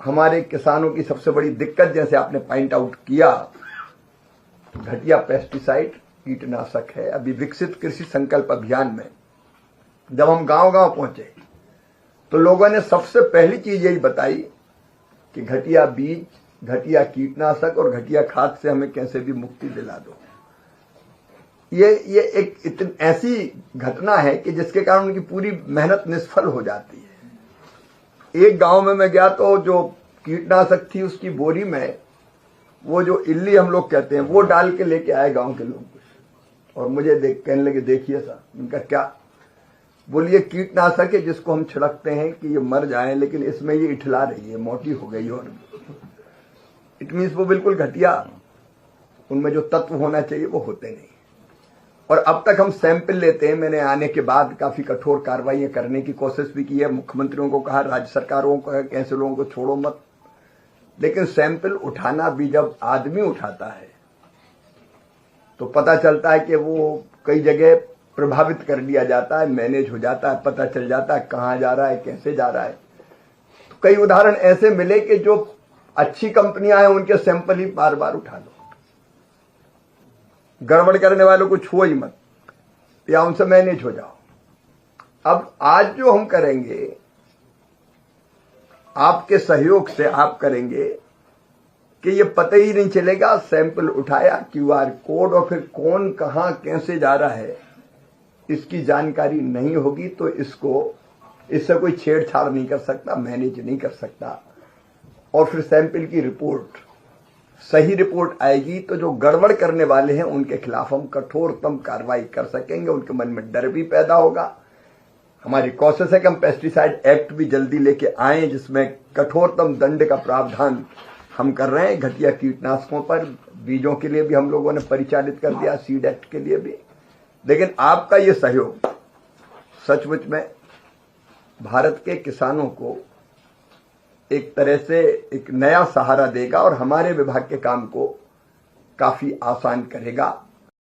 हमारे किसानों की सबसे बड़ी दिक्कत, जैसे आपने पॉइंट आउट किया, घटिया पेस्टिसाइड कीटनाशक है। अभी विकसित कृषि संकल्प अभियान में जब हम गांव गांव पहुंचे तो लोगों ने सबसे पहली चीज यही बताई कि घटिया बीज, घटिया कीटनाशक और घटिया खाद से हमें कैसे भी मुक्ति दिला दो। ये एक इतनी ऐसी घटना है कि जिसके कारण उनकी पूरी मेहनत निष्फल हो जाती है। एक गांव में मैं गया तो जो कीटनाशक थी उसकी बोरी में वो जो इल्ली हम लोग कहते हैं वो डाल के लेके आए गांव के लोग, और मुझे कहने लगे देखिए सर, उनका क्या, बोलिए कीटनाशक है जिसको हम छिड़कते हैं कि ये मर जाए, लेकिन इसमें ये इठला रही है, मोटी हो गई, और इट मीन्स वो बिल्कुल घटिया, उनमें जो तत्व होना चाहिए वो होते नहीं। और अब तक हम सैंपल लेते हैं। मैंने आने के बाद काफी कठोर कार्रवाई करने की कोशिश भी की है, मुख्यमंत्रियों को कहा, राज्य सरकारों को कहा कि ऐसे लोगों को छोड़ो मत, लेकिन सैंपल उठाना भी जब आदमी उठाता है तो पता चलता है कि वो कई जगह प्रभावित कर लिया जाता है, मैनेज हो जाता है, पता चल जाता है कहां जा रहा है, कैसे जा रहा है। तो कई उदाहरण ऐसे मिले कि जो अच्छी कंपनियां हैं उनके सैंपल ही बार बार उठा लो, गड़बड़ करने वालों को छुओ ही मत या उनसे मैनेज हो जाओ। अब आज जो हम करेंगे आपके सहयोग से, आप करेंगे कि ये पता ही नहीं चलेगा, सैंपल उठाया, क्यूआर कोड, और फिर कौन कहां कैसे जा रहा है इसकी जानकारी नहीं होगी तो इससे कोई छेड़छाड़ नहीं कर सकता, मैनेज नहीं कर सकता। और फिर सैंपल की रिपोर्ट, सही रिपोर्ट आएगी तो जो गड़बड़ करने वाले हैं उनके खिलाफ हम कठोरतम कार्रवाई कर सकेंगे, उनके मन में डर भी पैदा होगा। हमारी कोशिश है कि हम पेस्टिसाइड एक्ट भी जल्दी लेके आए जिसमें कठोरतम दंड का प्रावधान हम कर रहे हैं। घटिया कीटनाशकों पर, बीजों के लिए भी हम लोगों ने परिचालित कर दिया, सीड एक्ट के लिए भी। लेकिन आपका ये सहयोग सचमुच में भारत के किसानों को एक तरह से एक नया सहारा देगा और हमारे विभाग के काम को काफी आसान करेगा।